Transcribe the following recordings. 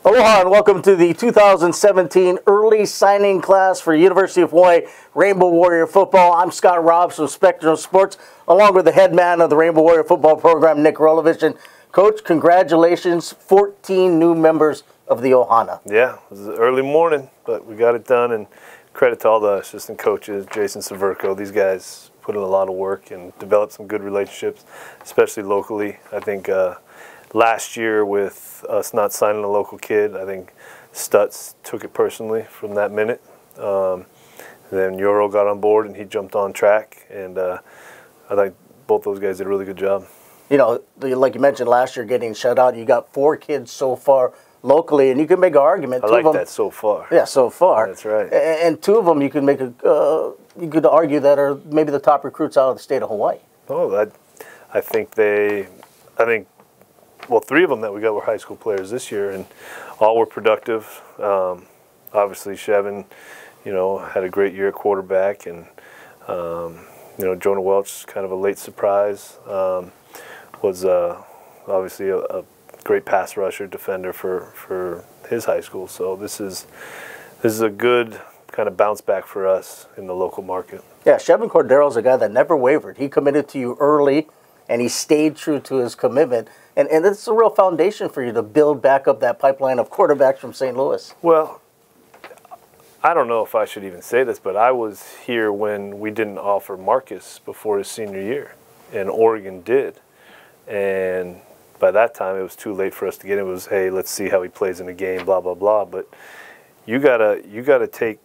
Aloha and welcome to the 2017 early signing class for University of Hawai'i Rainbow Warrior Football. I'm Scott Robbs from Spectrum Sports, along with the head man of the Rainbow Warrior Football program, Nick Rolovich. And Coach, congratulations, 14 new members of the Ohana. Yeah, it was early morning, but we got it done, and credit to all the assistant coaches, Jason Severco. These guys put in a lot of work and developed some good relationships, especially locally. I think last year with us not signing a local kid, I think Stutz took it personally from that minute. Then Yoro got on board and he jumped on track, and I think both those guys did a really good job. You know, like you mentioned last year getting shut out, you got 4 kids so far locally, and you can make an argument. I like that, so far. Yeah, so far. That's right. And 2 of them you can make you could argue that are maybe the top recruits out of the state of Hawaii. Oh, I think well, 3 of them that we got were high school players this year, and all were productive. Obviously, Shevin, you know, had a great year at quarterback, and you know, Jonah Welch, kind of a late surprise, was obviously a great pass rusher, defender for his high school. So this is a good kind of bounce back for us in the local market. Yeah, Shevin Cordero's a guy that never wavered. He committed to you early, and he stayed true to his commitment. And it's a real foundation for you to build back up that pipeline of quarterbacks from St. Louis. Well, I don't know if I should even say this, but I was here when we didn't offer Marcus before his senior year, and Oregon did. And by that time, it was too late for us to get him. It was, hey, let's see how he plays in the game, blah, blah, blah. But you gotta take,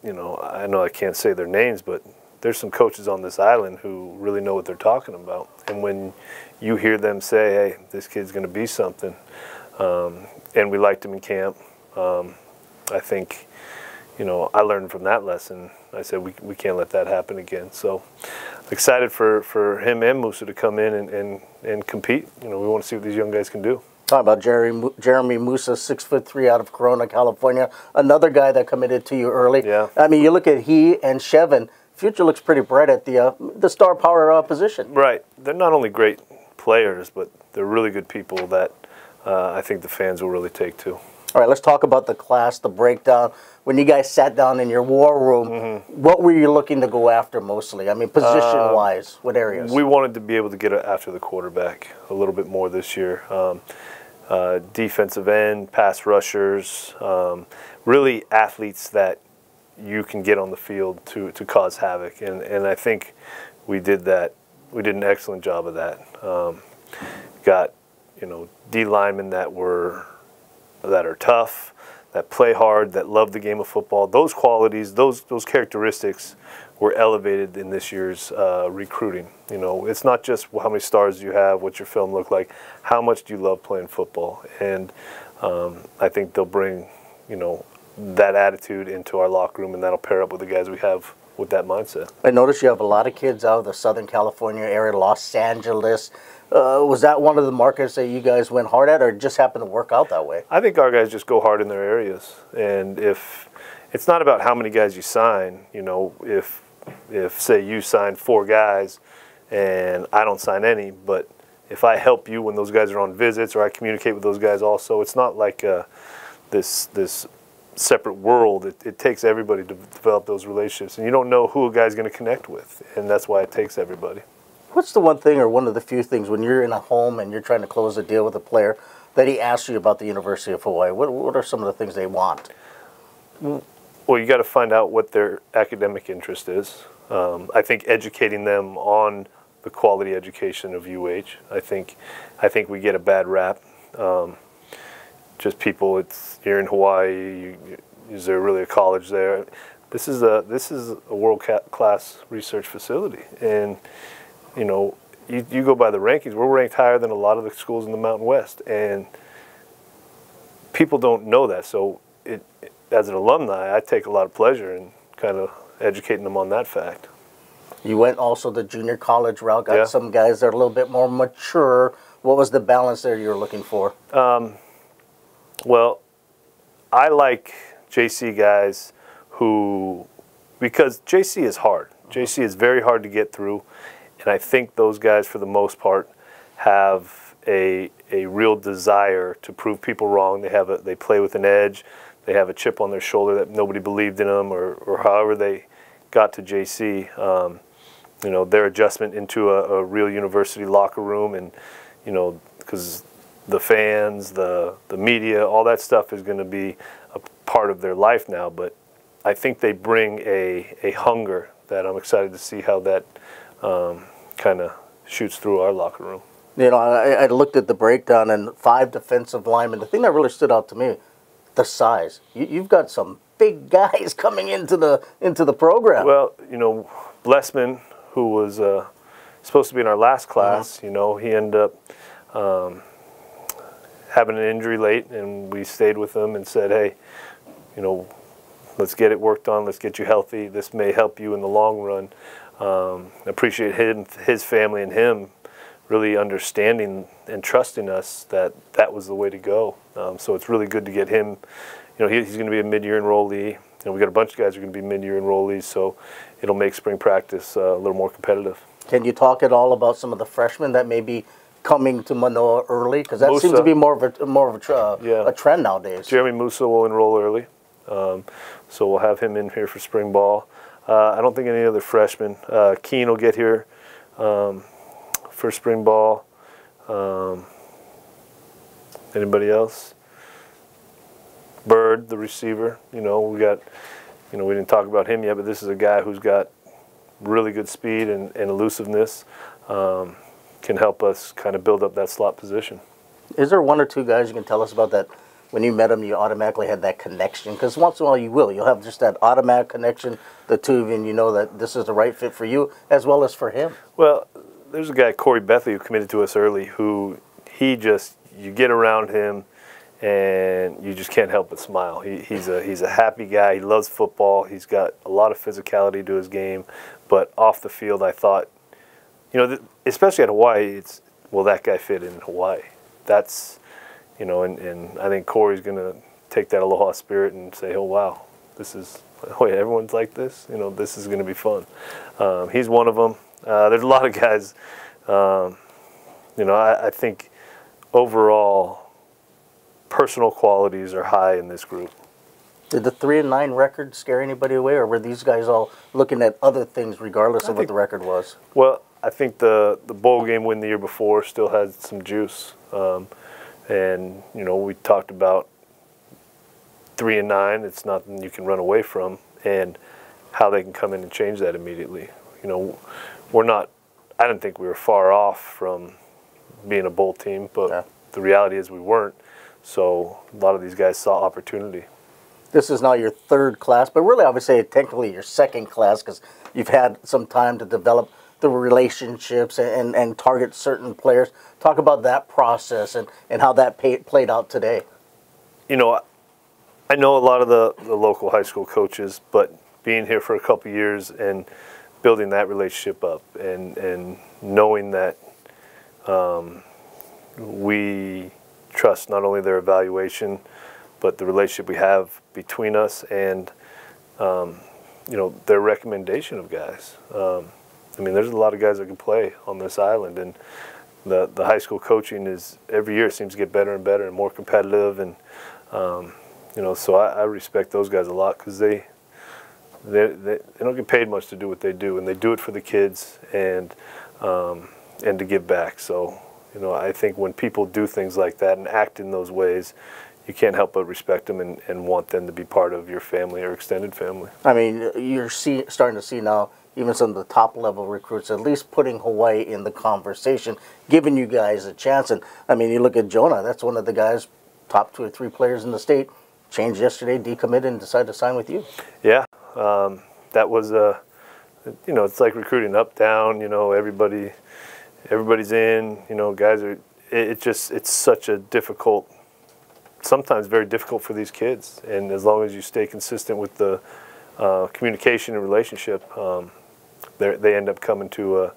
you know I can't say their names, but there's some coaches on this island who really know what they're talking about. And when you hear them say, hey, this kid's going to be something, and we liked him in camp, I think, you know, I learned from that lesson. I said we can't let that happen again. So excited for him and Musa to come in and compete. You know, we want to see what these young guys can do. Talking about Jeremy Musa, 6'3" out of Corona, California. Another guy that committed to you early. Yeah. I mean, you look at he and Shevin. Future looks pretty bright at the star power position. Right. They're not only great players, but they're really good people that I think the fans will really take to. All right, let's talk about the class, the breakdown. When you guys sat down in your war room, what were you looking to go after mostly? I mean, position-wise, what areas? We wanted to be able to get after the quarterback a little bit more this year. Defensive end, pass rushers, really athletes that you can get on the field to cause havoc. And I think we did that. We did an excellent job of that. Got, you know, D linemen that are tough, that play hard, that love the game of football. Those qualities, those characteristics were elevated in this year's recruiting. You know, it's not just how many stars you have, what your film looked like, how much do you love playing football. And I think they'll bring, you know, that attitude into our locker room, and that'll pair up with the guys we have with that mindset. I noticed you have a lot of kids out of the Southern California area, Los Angeles. Was that one of the markets that you guys went hard at, or just happened to work out that way? I think our guys just go hard in their areas, and if it's not about how many guys you sign, you know, if say you sign 4 guys and I don't sign any, but if I help you when those guys are on visits, or I communicate with those guys also, it's not like this separate world. It takes everybody to develop those relationships, and you don't know who a guy's going to connect with, and that's why it takes everybody. What's the one thing or one of the few things when you're in a home and you're trying to close a deal with a player that he asks you about the University of Hawaii? What are some of the things they want? Well, you got to find out what their academic interest is. I think educating them on the quality education of UH. I think we get a bad rap. Just people, you're in Hawaii. Is there really a college there? This is a world-class research facility, and you know, you go by the rankings. We're ranked higher than a lot of the schools in the Mountain West, and people don't know that. So, as an alumni, I take a lot of pleasure in kind of educating them on that fact. You went also the junior college route. Got some guys that are a little bit more mature. What was the balance there you were looking for? Well, I like JC guys because JC is hard. JC is very hard to get through. And I think those guys, for the most part, have a real desire to prove people wrong. They play with an edge. They have a chip on their shoulder that nobody believed in them, or however they got to JC. You know, their adjustment into a real university locker room, and you know, because the fans, the media, all that stuff is going to be a part of their life now. But I think they bring a hunger that I'm excited to see how that kind of shoots through our locker room. You know, I looked at the breakdown and 5 defensive linemen. The thing that really stood out to me, the size. You've got some big guys coming into the program. Well, you know, Blessman, who was supposed to be in our last class, you know, he ended up having an injury late, and we stayed with him and said, hey, you know, let's get it worked on. Let's get you healthy. This may help you in the long run. Appreciate him, his family, and him really understanding and trusting us that that was the way to go. So it's really good to get him. You know, he's going to be a mid-year enrollee. And we got a bunch of guys who are going to be mid-year enrollees, so it'll make spring practice a little more competitive. Can you talk at all about some of the freshmen that may be coming to Manoa early? Because that Musa, seems to be more of a trend nowadays. Jeremy Musa will enroll early, so we'll have him in here for spring ball. I don't think any other freshmen. Keen will get here for spring ball. Anybody else? Bird, the receiver. You know, we didn't talk about him yet, but this is a guy who's got really good speed and elusiveness. Can help us kind of build up that slot position. Is there 1 or 2 guys you can tell us about that when you met them you automatically had that connection? Because once in a while you'll have just that automatic connection, the two of you, and you know that this is the right fit for you as well as for him. Well, there's a guy, Cory Beth Lee, who committed to us early, who you get around him and you just can't help but smile. He's a happy guy. He loves football. He's got a lot of physicality to his game, but off the field, I thought, you know, especially at Hawaii, will that guy fit in Hawaii? That's, you know, and I think Cory's going to take that aloha spirit and say, oh, wow, everyone's like this? You know, this is going to be fun. He's one of them. There's a lot of guys, you know, I think overall personal qualities are high in this group. Did the 3-9 record scare anybody away, or were these guys all looking at other things regardless of what the record was? Well, I think the bowl game win the year before still had some juice. And, you know, we talked about 3-9. It's nothing you can run away from, and how they can come in and change that immediately. You know, I didn't think we were far off from being a bowl team, but the reality is we weren't. So a lot of these guys saw opportunity. This is now your 3rd class, but really I would say technically your 2nd class, because you've had some time to develop the relationships and target certain players. Talk about that process and how that played out today. You know, I know a lot of the local high school coaches, but being here for a couple of years and building that relationship up and knowing that we trust not only their evaluation, but the relationship we have between us and, you know, their recommendation of guys. I mean, there's a lot of guys that can play on this island, and the high school coaching is every year seems to get better and better and more competitive, and you know, so I respect those guys a lot, because they don't get paid much to do what they do, and they do it for the kids and to give back. So, you know, I think when people do things like that and act in those ways, you can't help but respect them and want them to be part of your family or extended family. I mean, you're starting to see now even some of the top-level recruits at least putting Hawaii in the conversation, giving you guys a chance. And, I mean, you look at Jonah, that's one of the guys, top 2 or 3 players in the state, changed yesterday, decommitted, and decided to sign with you. Yeah, that was, you know, it's like recruiting up, down, you know, everybody's in, you know, guys are, it's such a difficult, sometimes very difficult for these kids. And as long as you stay consistent with the communication and relationship, they end up coming to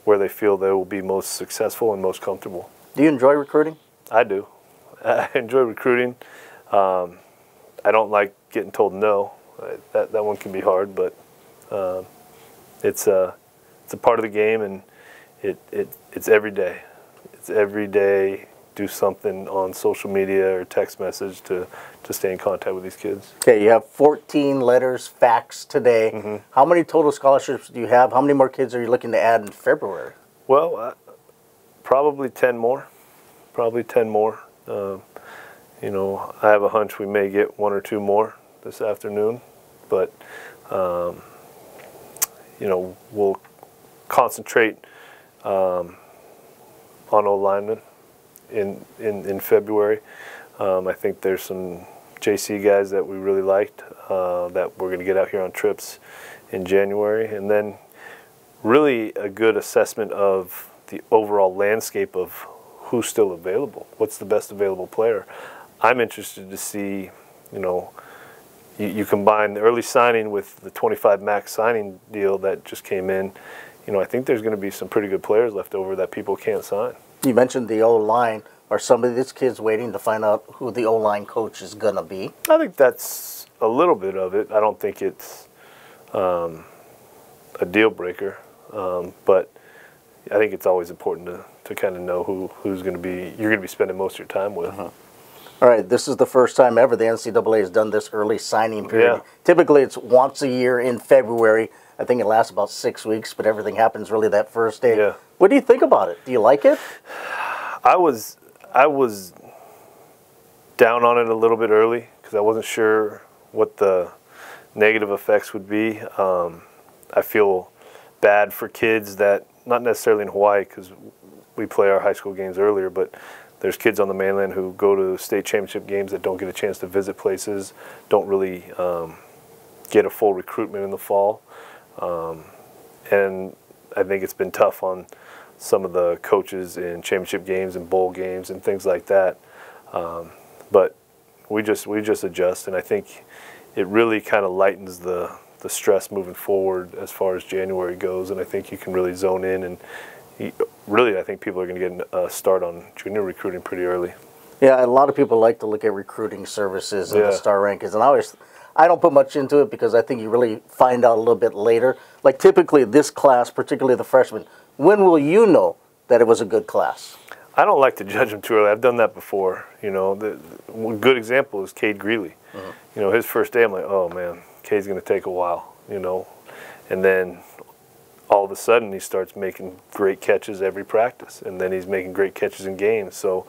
where they feel they will be most successful and most comfortable. Do you enjoy recruiting? I do. I enjoy recruiting. I don't like getting told no. That one can be hard, but it's a part of the game, and it's every day. It's every day, do something on social media or text message to stay in contact with these kids. Okay, you have 14 letters faxed today. How many total scholarships do you have? How many more kids are you looking to add in February? Well, probably 10 more. Probably 10 more. You know, I have a hunch we may get 1 or 2 more this afternoon, but you know, we'll concentrate on O-linemen in February. I think there's some JC guys that we really liked that we're going to get out here on trips in January, and then really a good assessment of the overall landscape of who's still available. What's the best available player? I'm interested to see, you know, you combine the early signing with the 25 max signing deal that just came in. You know, I think there's going to be some pretty good players left over that people can't sign. You mentioned the O-line. Are some of these kids waiting to find out who the O-line coach is going to be? I think that's a little bit of it. I don't think it's a deal breaker, but I think it's always important to kind of know who's going to be, you're going to be spending most of your time with. All right, this is the first time ever the NCAA has done this early signing period. Yeah. Typically, it's once a year in February. I think it lasts about 6 weeks, but everything happens really that first day. Yeah. What do you think about it? Do you like it? I was down on it a little bit early because I wasn't sure what the negative effects would be. I feel bad for kids that, not necessarily in Hawaii because we play our high school games earlier, but there's kids on the mainland who go to state championship games that don't get a chance to visit places, don't really get a full recruitment in the fall. And I think it's been tough on some of the coaches in championship games and bowl games and things like that. But we just adjust, and I think it really kind of lightens the stress moving forward as far as January goes, and I think you can really zone in, and really I think people are going to get a start on junior recruiting pretty early. Yeah, a lot of people like to look at recruiting services and the star rankings, and I don't put much into it because I think you really find out a little bit later. Like typically this class, particularly the freshmen, when will you know that it was a good class? I don't like to judge them too early. I've done that before. You know, one good example is Cade Greeley. You know, his first day, I'm like, oh man, Cade's going to take a while. You know, and then all of a sudden he starts making great catches every practice, and then he's making great catches in games. So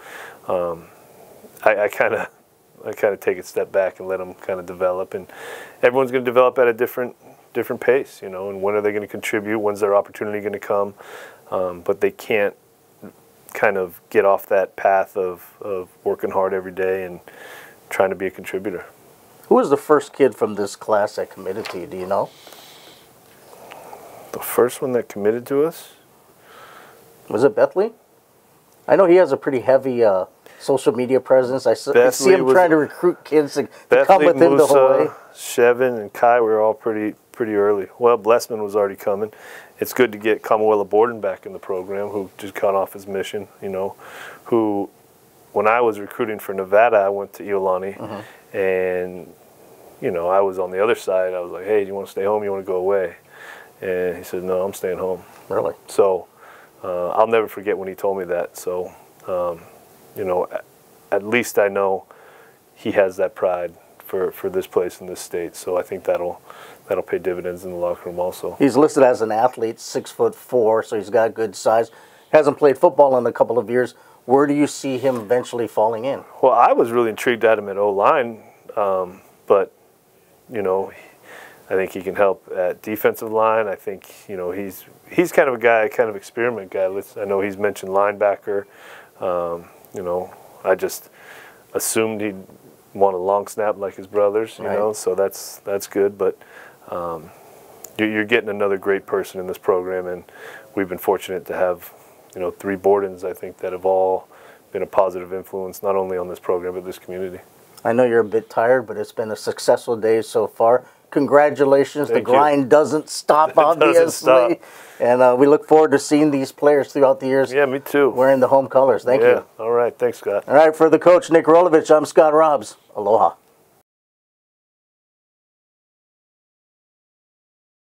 I kind of take a step back and let them kind of develop, and everyone's going to develop at a different pace. You know, and when are they going to contribute? When's their opportunity going to come? But they can't kind of get off that path of working hard every day and trying to be a contributor. Who was the first kid from this class that committed to you? Do you know? The first one that committed to us? Was it Beth Lee? I know he has a pretty heavy social media presence. I see him trying to recruit kids to come with him to Hawaii. Shevin and Kai were all pretty early. Well, Blessman was already coming. It's good to get Kamuela Borden back in the program, who just got off his mission, you know, who, when I was recruiting for Nevada, I went to Iolani, and, you know, I was on the other side. I was like, hey, do you want to stay home? You want to go away? And he said, no, I'm staying home. Really? So I'll never forget when he told me that. So, you know, at least I know he has that pride for this place in this state. So I think that'll pay dividends in the locker room also. He's listed as an athlete, 6'4", so he's got good size. Hasn't played football in a couple of years. Where do you see him eventually falling in? Well, I was really intrigued at him at O-line, but, you know, I think he can help at defensive line. I think, you know, he's kind of a guy, kind of experiment guy. I know he's mentioned linebacker. You know, I just assumed he'd want a long snap like his brothers, you know, so that's good. But you're getting another great person in this program, and we've been fortunate to have, you know, 3 Bordens, I think, that have all been a positive influence, not only on this program, but this community. I know you're a bit tired, but it's been a successful day so far. Congratulations. Thank the grind doesn't stop, obviously. Doesn't stop. And we look forward to seeing these players throughout the years. Yeah, me too. Wearing the home colors. Thank you. All right. Thanks, Scott. All right, for the coach, Nick Rolovich, I'm Scott Robbs. Aloha.